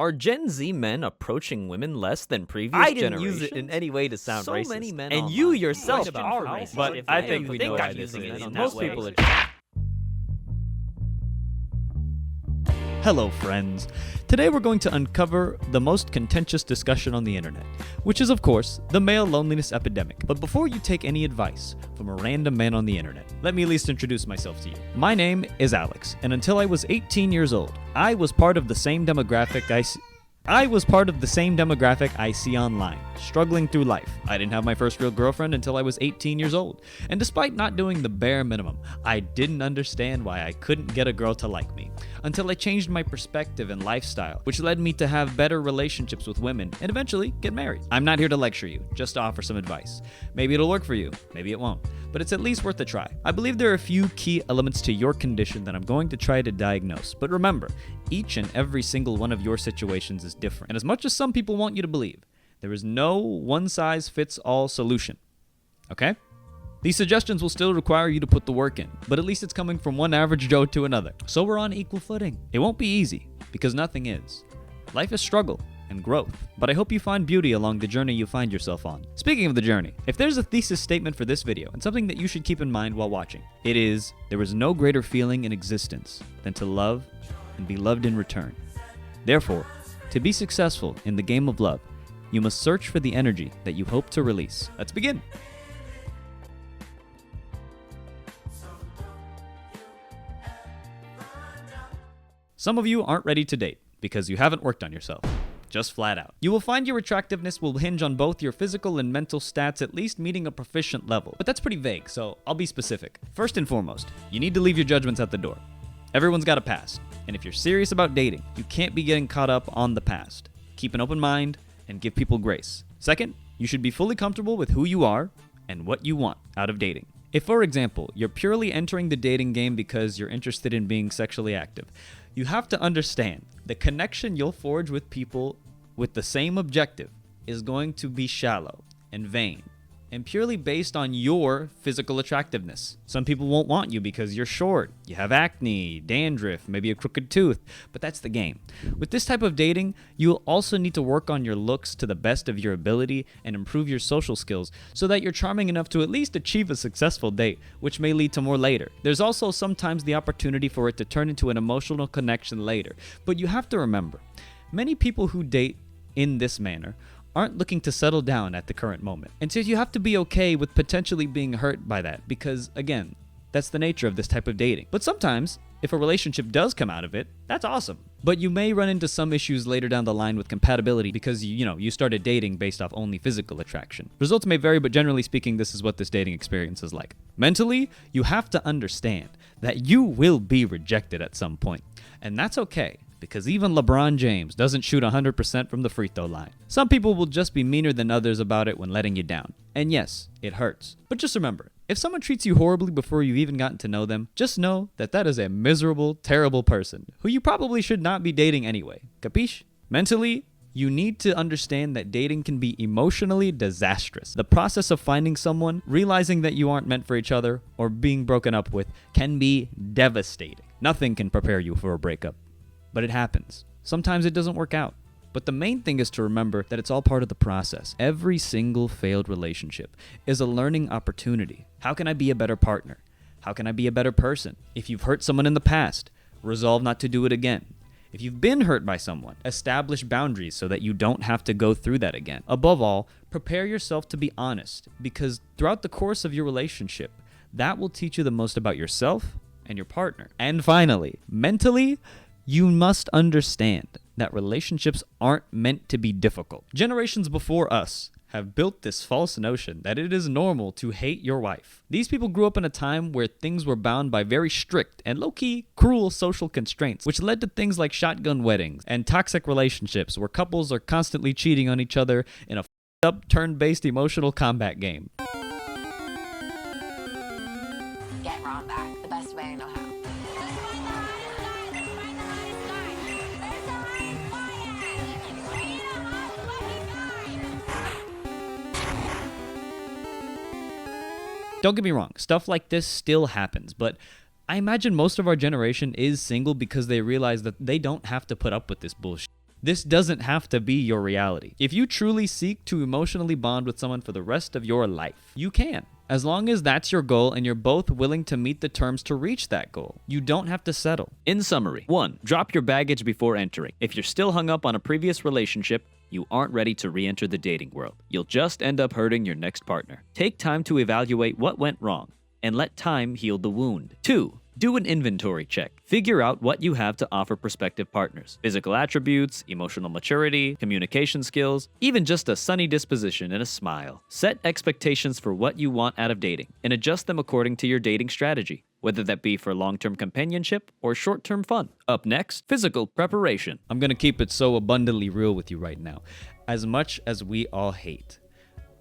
Are Gen Z men approaching women less than previous I didn't generations? use it in any way to sound so racist. many men and you online yourself complain are about how racist. but But I I think think we we know know why I'm this using is. it in Most that way. people are. Hello, friends. Today we're going to uncover the most contentious discussion on the internet, which is, of course, the male loneliness epidemic. But before you take any advice from a random man on the internet, let me at least introduce myself to you. My name is Alex, and until I was 18 years old, I was part of the same demographic I see online, struggling through life. I didn't have my first real girlfriend until I was 18 years old, and despite not doing the bare minimum, I didn't understand why I couldn't get a girl to like me, until I changed my perspective and lifestyle, which led me to have better relationships with women and eventually get married. I'm not here to lecture you, just to offer some advice. Maybe it'll work for you, maybe it won't, but it's at least worth a try. I believe there are a few key elements to your condition that I'm going to try to diagnose, but remember, each and every single one of your situations is different. And as much as some people want you to believe, there is no one-size-fits-all solution. Okay? These suggestions will still require you to put the work in, but at least it's coming from one average Joe to another. So we're on equal footing. It won't be easy, because nothing is. Life is struggle and growth, but I hope you find beauty along the journey you find yourself on. Speaking of the journey, if there's a thesis statement for this video and something that you should keep in mind while watching, it is, there is no greater feeling in existence than to love and be loved in return. Therefore, to be successful in the game of love, you must search for the energy that you hope to release. Let's begin. Some of you aren't ready to date because you haven't worked on yourself. Just flat out. You will find your attractiveness will hinge on both your physical and mental stats at least meeting a proficient level. But that's pretty vague, so I'll be specific. First and foremost, you need to leave your judgments at the door. Everyone's got a past, and if you're serious about dating, you can't be getting caught up on the past. Keep an open mind and give people grace. Second, you should be fully comfortable with who you are and what you want out of dating. If, for example, you're purely entering the dating game because you're interested in being sexually active, you have to understand the connection you'll forge with people with the same objective is going to be shallow and vain and purely based on your physical attractiveness. Some people won't want you because you're short, you have acne, dandruff, maybe a crooked tooth, but that's the game. With this type of dating, you'll also need to work on your looks to the best of your ability and improve your social skills so that you're charming enough to at least achieve a successful date, which may lead to more later. There's also sometimes the opportunity for it to turn into an emotional connection later, but you have to remember, many people who date in this manner aren't looking to settle down at the current moment. And so you have to be okay with potentially being hurt by that because, again, that's the nature of this type of dating. But sometimes, if a relationship does come out of it, that's awesome. But you may run into some issues later down the line with compatibility because you started dating based off only physical attraction. Results may vary, but generally speaking, this is what this dating experience is like. Mentally, you have to understand that you will be rejected at some point. And that's okay, because even LeBron James doesn't shoot 100% from the free throw line. Some people will just be meaner than others about it when letting you down. And yes, it hurts. But just remember, if someone treats you horribly before you've even gotten to know them, just know that that is a miserable, terrible person who you probably should not be dating anyway. Capiche? Mentally, you need to understand that dating can be emotionally disastrous. The process of finding someone, realizing that you aren't meant for each other, or being broken up with can be devastating. Nothing can prepare you for a breakup. But it happens. Sometimes it doesn't work out. But the main thing is to remember that it's all part of the process. Every single failed relationship is a learning opportunity. How can I be a better partner? How can I be a better person? If you've hurt someone in the past, resolve not to do it again. If you've been hurt by someone, establish boundaries so that you don't have to go through that again. Above all, prepare yourself to be honest, because throughout the course of your relationship, that will teach you the most about yourself and your partner. And finally, mentally, you must understand that relationships aren't meant to be difficult. Generations before us have built this false notion that it is normal to hate your wife. These people grew up in a time where things were bound by very strict and low-key cruel social constraints, which led to things like shotgun weddings and toxic relationships where couples are constantly cheating on each other in a up turn-based emotional combat game. Get Ron back the best way I know how. Don't get me wrong, stuff like this still happens, but I imagine most of our generation is single because they realize that they don't have to put up with this bullshit. This doesn't have to be your reality. If you truly seek to emotionally bond with someone for the rest of your life, you can. As long as that's your goal and you're both willing to meet the terms to reach that goal, you don't have to settle. In summary, 1. Drop your baggage before entering. If you're still hung up on a previous relationship, you aren't ready to re-enter the dating world. You'll just end up hurting your next partner. Take time to evaluate what went wrong, and let time heal the wound. 2. Do an inventory check. Figure out what you have to offer prospective partners. Physical attributes, emotional maturity, communication skills, even just a sunny disposition and a smile. Set expectations for what you want out of dating and adjust them according to your dating strategy, whether that be for long-term companionship or short-term fun. Up next, physical preparation. I'm going to keep it so abundantly real with you right now. As much as we all hate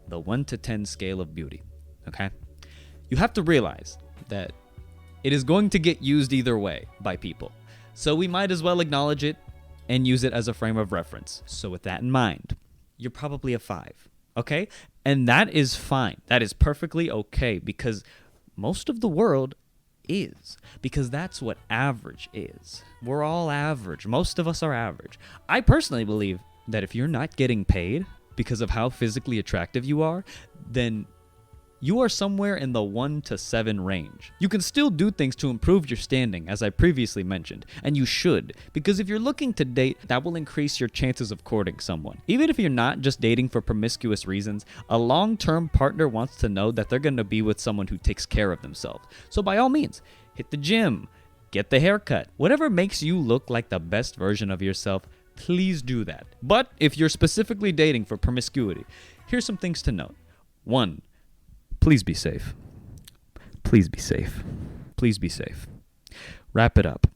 the 1 to 10 scale of beauty, okay? You have to realize that it is going to get used either way by people. So we might as well acknowledge it and use it as a frame of reference. So with that in mind, you're probably a 5, okay? And that is fine. That is perfectly okay because most of the world is. Because that's what average is. We're all average. Most of us are average. I personally believe that if you're not getting paid because of how physically attractive you are, then you are somewhere in the 1 to 7 range. You can still do things to improve your standing, as I previously mentioned, and you should, because if you're looking to date, that will increase your chances of courting someone. Even if you're not just dating for promiscuous reasons, a long-term partner wants to know that they're going to be with someone who takes care of themselves. So by all means, hit the gym, get the haircut, whatever makes you look like the best version of yourself, please do that. But if you're specifically dating for promiscuity, here's some things to note. 1. Please be safe. Please be safe. Please be safe. Wrap it up.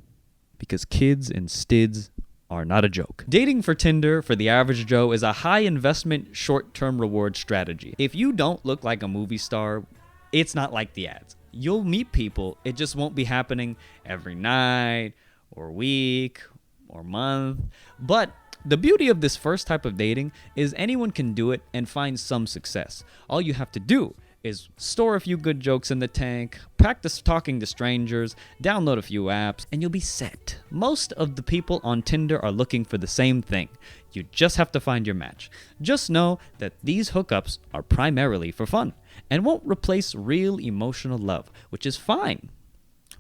Because kids and stids are not a joke. Dating for Tinder for the average Joe is a high investment, short-term reward strategy. If you don't look like a movie star, it's not like the ads. You'll meet people, it just won't be happening every night or week or month. But the beauty of this first type of dating is anyone can do it and find some success. All you have to do is store a few good jokes in the tank, practice talking to strangers, download a few apps, and you'll be set. Most of the people on Tinder are looking for the same thing. You just have to find your match. Just know that these hookups are primarily for fun and won't replace real emotional love, which is fine.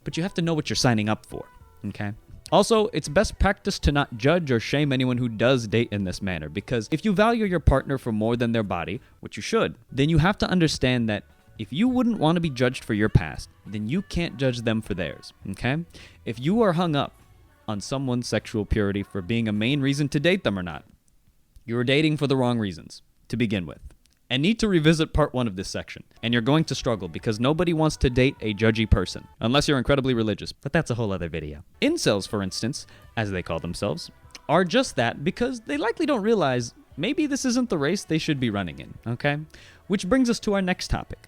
But you have to know what you're signing up for, okay? Also, it's best practice to not judge or shame anyone who does date in this manner, because if you value your partner for more than their body, which you should, then you have to understand that if you wouldn't want to be judged for your past, then you can't judge them for theirs, okay? If you are hung up on someone's sexual purity for being a main reason to date them or not, you're dating for the wrong reasons to begin with, and need to revisit part 1 of this section. And you're going to struggle because nobody wants to date a judgy person, unless you're incredibly religious, but that's a whole other video. Incels, for instance, as they call themselves, are just that because they likely don't realize maybe this isn't the race they should be running in, okay? Which brings us to our next topic,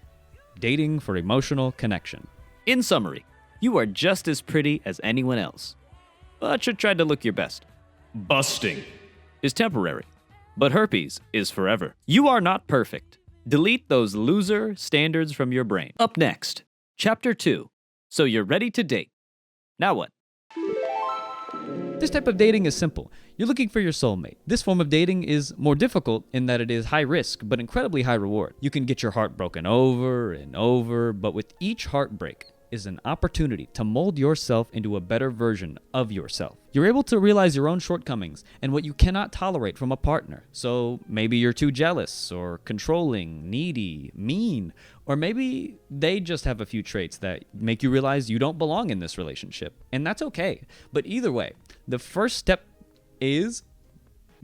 dating for emotional connection. In summary, you are just as pretty as anyone else, but should try to look your best. Busting is temporary, but herpes is forever. You are not perfect. Delete those loser standards from your brain. Up next, Chapter 2. So you're ready to date. Now what? This type of dating is simple. You're looking for your soulmate. This form of dating is more difficult in that it is high risk, but incredibly high reward. You can get your heart broken over and over, but with each heartbreak is an opportunity to mold yourself into a better version of yourself. You're able to realize your own shortcomings and what you cannot tolerate from a partner. So maybe you're too jealous or controlling, needy, mean, or maybe they just have a few traits that make you realize you don't belong in this relationship. And that's okay. But either way, the first step is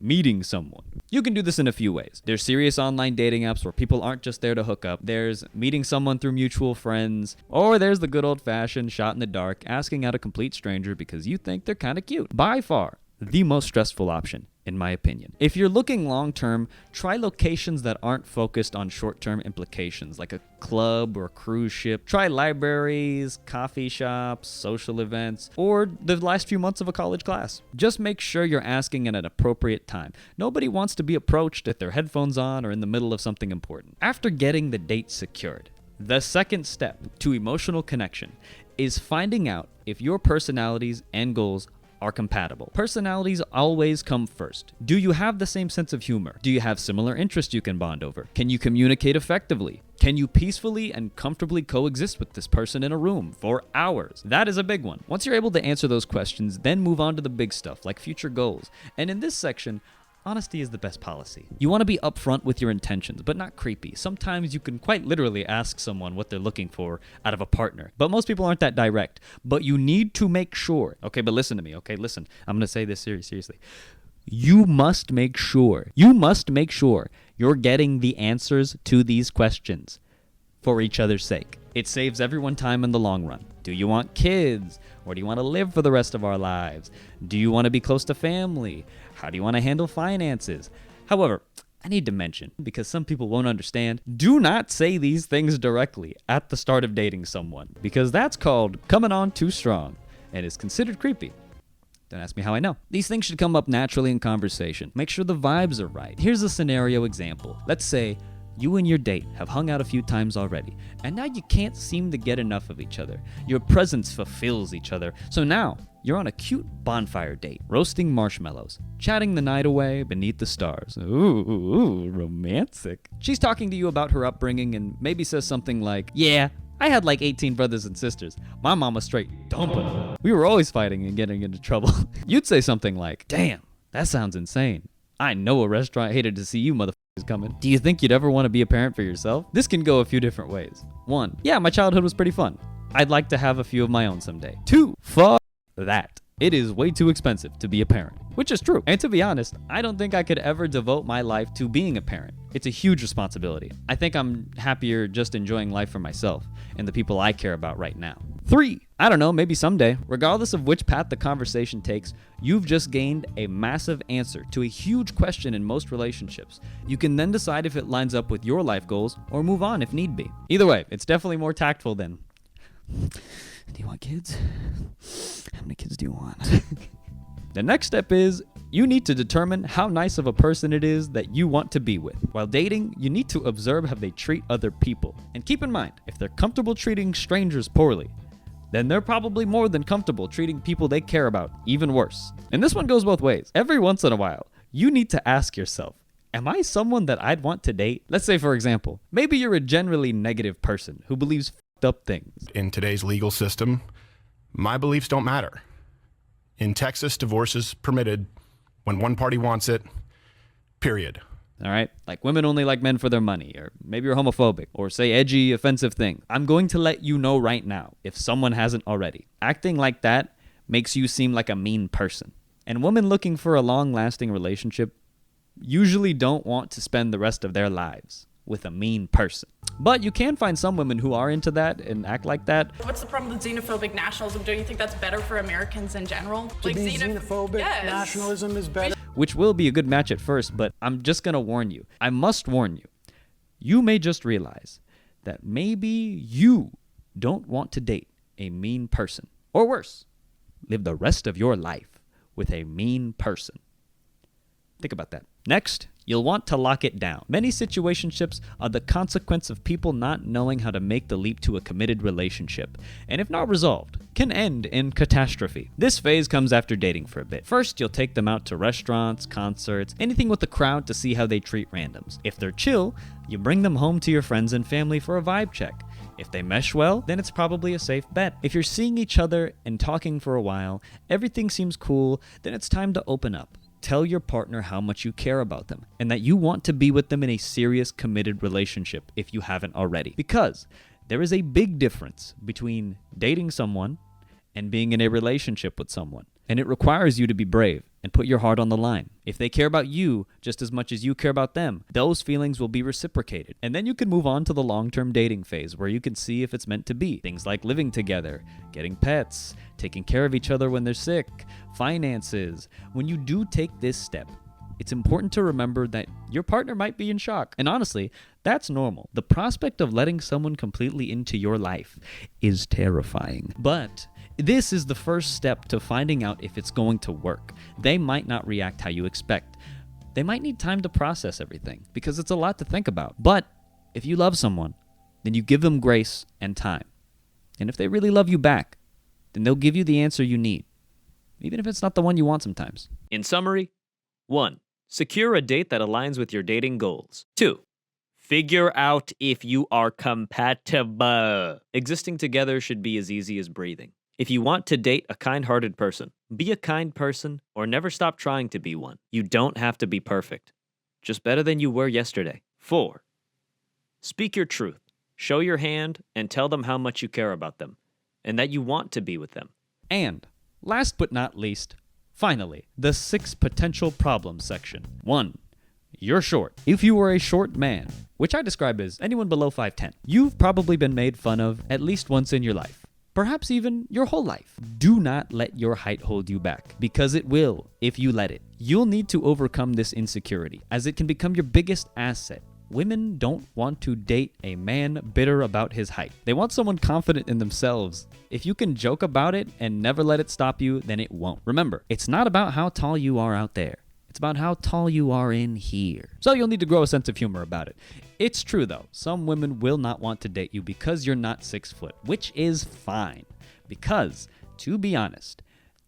meeting someone. You can do this in a few ways. There's serious online dating apps where people aren't just there to hook up. There's meeting someone through mutual friends. Or there's the good old-fashioned shot in the dark, asking out a complete stranger because you think they're kind of cute. By far, the most stressful option, in my opinion. If you're looking long-term, try locations that aren't focused on short-term implications, like a club or a cruise ship. Try libraries, coffee shops, social events, or the last few months of a college class. Just make sure you're asking at an appropriate time. Nobody wants to be approached with their headphones on or in the middle of something important. After getting the date secured, the second step to emotional connection is finding out if your personalities and goals are compatible. Personalities always come first. Do you have the same sense of humor? Do you have similar interests you can bond over? Can you communicate effectively? Can you peacefully and comfortably coexist with this person in a room for hours? That is a big one. Once you're able to answer those questions, then move on to the big stuff like future goals. And in this section, honesty is the best policy. You want to be upfront with your intentions, but not creepy. Sometimes you can quite literally ask someone what they're looking for out of a partner. But most people aren't that direct. But you need to make sure. Okay, but listen to me. Okay, listen. I'm going to say this seriously. You must make sure you're getting the answers to these questions for each other's sake. It saves everyone time in the long run. Do you want kids? Or do you want to live for the rest of our lives? Do you want to be close to family? How do you want to handle finances? However, I need to mention, because some people won't understand, do not say these things directly at the start of dating someone, because that's called coming on too strong and is considered creepy. Don't ask me how I know. These things should come up naturally in conversation. Make sure the vibes are right. Here's a scenario example. Let's say you and your date have hung out a few times already, and now you can't seem to get enough of each other. Your presence fulfills each other. So now you're on a cute bonfire date, roasting marshmallows, chatting the night away beneath the stars. Ooh, romantic. She's talking to you about her upbringing and maybe says something like, yeah, I had like 18 brothers and sisters. My mama straight dumping them. We were always fighting and getting into trouble. You'd say something like, damn, that sounds insane. I know a restaurant hated to see you motherfuckers coming. Do you think you'd ever want to be a parent for yourself? This can go a few different ways. 1, yeah, my childhood was pretty fun. I'd like to have a few of my own someday. 2, fuck that. It is way too expensive to be a parent, which is true. And to be honest, I don't think I could ever devote my life to being a parent. It's a huge responsibility. I think I'm happier just enjoying life for myself and the people I care about right now. 3, I don't know, maybe someday. Regardless of which path the conversation takes, you've just gained a massive answer to a huge question in most relationships. You can then decide if it lines up with your life goals or move on if need be. Either way, it's definitely more tactful than, do you want kids? How many kids do you want? The next step is you need to determine how nice of a person it is that you want to be with. While dating, you need to observe how they treat other people. And keep in mind, if they're comfortable treating strangers poorly, then they're probably more than comfortable treating people they care about even worse. And this one goes both ways. Every once in a while, you need to ask yourself, am I someone that I'd want to date? Let's say, for example, maybe you're a generally negative person who believes f***ed up things. In today's legal system, my beliefs don't matter. In Texas, divorce is permitted when one party wants it, period. All right? Like women only like men for their money, or maybe you're homophobic, or say edgy, offensive things. I'm going to let you know right now, if someone hasn't already. Acting like that makes you seem like a mean person. And women looking for a long-lasting relationship usually don't want to spend the rest of their lives with a mean person. But you can find some women who are into that and act like that. What's the problem with xenophobic nationalism? Don't you think that's better for Americans in general? To be xenophobic, yes. nationalism is better. Which will be a good match at first, but I'm just going to warn you. I must warn you. You may just realize that maybe you don't want to date a mean person. Or worse, live the rest of your life with a mean person. Think about that. Next, you'll want to lock it down. Many situationships are the consequence of people not knowing how to make the leap to a committed relationship, and if not resolved, can end in catastrophe. This phase comes after dating for a bit. First, you'll take them out to restaurants, concerts, anything with the crowd to see how they treat randoms. If they're chill, you bring them home to your friends and family for a vibe check. If they mesh well, then it's probably a safe bet. If you're seeing each other and talking for a while, everything seems cool, then it's time to open up. Tell your partner how much you care about them and that you want to be with them in a serious, committed relationship if you haven't already. Because there is a big difference between dating someone and being in a relationship with someone. And it requires you to be brave and put your heart on the line. If they care about you just as much as you care about them, those feelings will be reciprocated. And then you can move on to the long-term dating phase where you can see if it's meant to be. Things like living together, getting pets, taking care of each other when they're sick, finances. When you do take this step, it's important to remember that your partner might be in shock. And honestly, that's normal. The prospect of letting someone completely into your life is terrifying. But this is the first step to finding out if it's going to work. They might not react how you expect. They might need time to process everything because it's a lot to think about. But if you love someone, then you give them grace and time. And if they really love you back, then they'll give you the answer you need. even if it's not the one you want sometimes. In summary, 1. Secure a date that aligns with your dating goals. 2. Figure out if you are compatible. Existing together should be as easy as breathing. If you want to date a kind-hearted person, be a kind person or never stop trying to be one. You don't have to be perfect, just better than you were yesterday. 4. Speak your truth. Show your hand and tell them how much you care about them and that you want to be with them. And, last but not least, finally, the 6 potential problems section. 1. You're short. If you were a short man, which I describe as anyone below 5'10", you've probably been made fun of at least once in your life. Perhaps even your whole life. Do not let your height hold you back, because it will if you let it. You'll need to overcome this insecurity, as it can become your biggest asset. Women don't want to date a man bitter about his height. They want someone confident in themselves. If you can joke about it and never let it stop you, then it won't. Remember, it's not about how tall you are out there. It's about how tall you are in here. So you'll need to grow a sense of humor about it. It's true though, some women will not want to date you because you're not 6 foot, which is fine. Because, to be honest,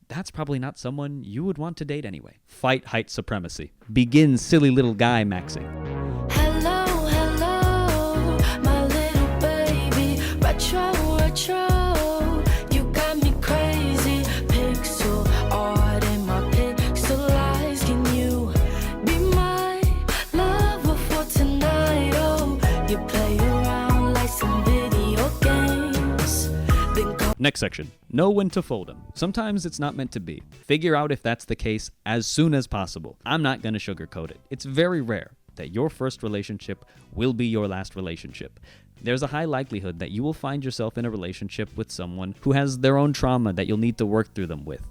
that's probably not someone you would want to date anyway. Fight height supremacy. Begin silly little guy maxing. Hello, hello, my little baby. Retro, retro, you got me crazy. Pixel art in my pixel eyes. Can you be my lover for tonight? Oh, you play around like some video games. Then call Next section. Know when to fold them. Sometimes it's not meant to be. Figure out if that's the case as soon as possible. I'm not going to sugarcoat it. It's very rare that your first relationship will be your last relationship. There's a high likelihood that you will find yourself in a relationship with someone who has their own trauma that you'll need to work through them with.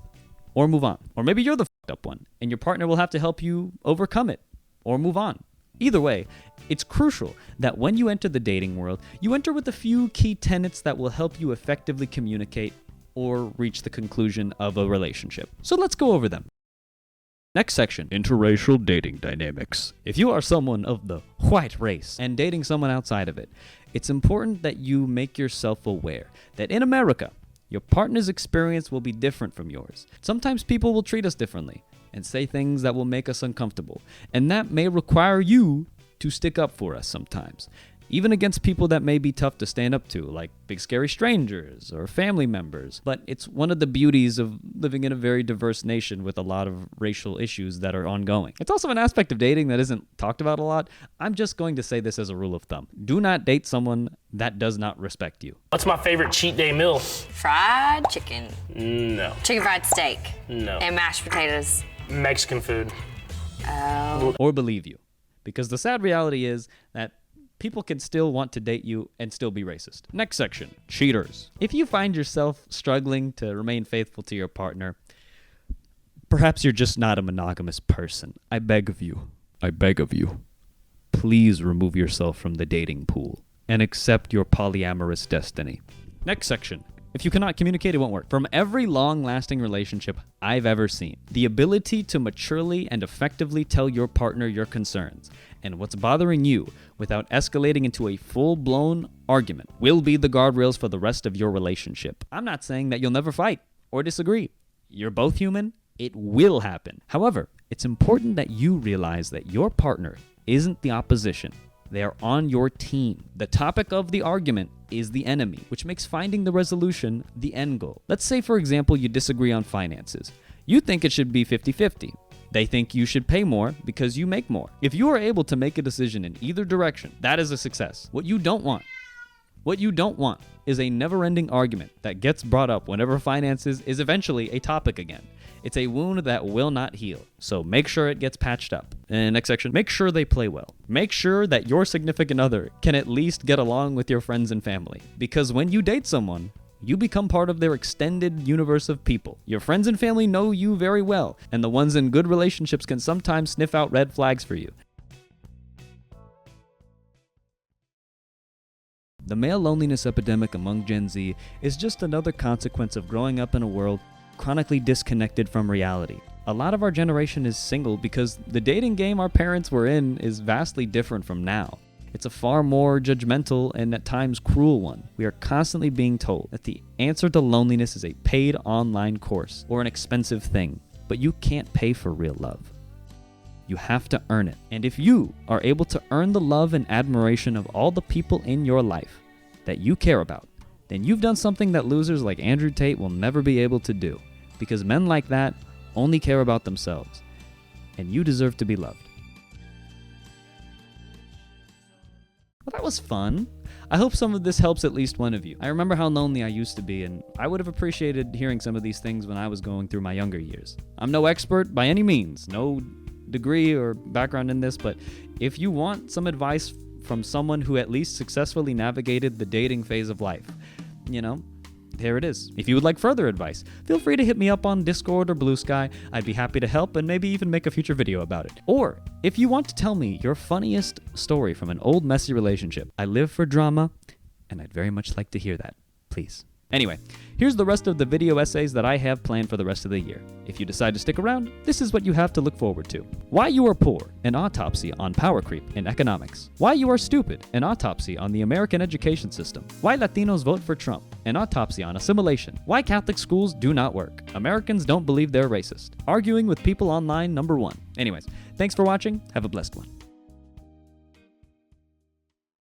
Or move on. Or maybe you're the fucked up one, and your partner will have to help you overcome it. Or move on. Either way, it's crucial that when you enter the dating world, you enter with a few key tenets that will help you effectively communicate or reach the conclusion of a relationship. So let's go over them. Next section, interracial dating dynamics. If you are someone of the white race and dating someone outside of it, it's important that you make yourself aware that in America, your partner's experience will be different from yours. Sometimes people will treat us differently and say things that will make us uncomfortable, and that may require you to stick up for us sometimes, even against people that may be tough to stand up to, like big scary strangers or family members. But it's one of the beauties of living in a very diverse nation with a lot of racial issues that are ongoing. It's also an aspect of dating that isn't talked about a lot. I'm just going to say this as a rule of thumb. Do not date someone that does not respect you. What's my favorite cheat day meal? Fried chicken. No. Chicken fried steak. No. And mashed potatoes. Mexican food. Or believe you. Because the sad reality is that people can still want to date you and still be racist. Next section, cheaters. If you find yourself struggling to remain faithful to your partner, perhaps you're just not a monogamous person. I beg of you, please remove yourself from the dating pool and accept your polyamorous destiny. Next section. If you cannot communicate, it won't work. From every long-lasting relationship I've ever seen, the ability to maturely and effectively tell your partner your concerns and what's bothering you without escalating into a full-blown argument will be the guardrails for the rest of your relationship. I'm not saying that you'll never fight or disagree. You're both human. It will happen. However, it's important that you realize that your partner isn't the opposition. They are on your team. The topic of the argument is the enemy, which makes finding the resolution the end goal. Let's say, for example, you disagree on finances. You think it should be 50-50. They think you should pay more because you make more. If you are able to make a decision in either direction, that is a success. What you don't want is a never-ending argument that gets brought up whenever finances is eventually a topic again. It's a wound that will not heal, so make sure it gets patched up. And next section, make sure they play well. Make sure that your significant other can at least get along with your friends and family. Because when you date someone, you become part of their extended universe of people. Your friends and family know you very well, and the ones in good relationships can sometimes sniff out red flags for you. The male loneliness epidemic among Gen Z is just another consequence of growing up in a world chronically disconnected from reality. A lot of our generation is single because the dating game our parents were in is vastly different from now. It's a far more judgmental and at times cruel one. We are constantly being told that the answer to loneliness is a paid online course or an expensive thing, but you can't pay for real love. You have to earn it. And if you are able to earn the love and admiration of all the people in your life that you care about, then you've done something that losers like Andrew Tate will never be able to do, because men like that only care about themselves, and you deserve to be loved. Well, that was fun. I hope some of this helps at least one of you. I remember how lonely I used to be, and I would have appreciated hearing some of these things when I was going through my younger years. I'm no expert by any means, no degree or background in this, but if you want some advice from someone who at least successfully navigated the dating phase of life, here it is. If you would like further advice, feel free to hit me up on Discord or Blue Sky. I'd be happy to help and maybe even make a future video about it. Or if you want to tell me your funniest story from an old messy relationship, I live for drama and I'd very much like to hear that. Please. Anyway, here's the rest of the video essays that I have planned for the rest of the year. If you decide to stick around, this is what you have to look forward to. Why you are poor, an autopsy on power creep in economics. Why you are stupid, an autopsy on the American education system. Why Latinos vote for Trump, an autopsy on assimilation. Why Catholic schools do not work. Americans don't believe they're racist. Arguing with people online #1. Anyways, thanks for watching. Have a blessed one.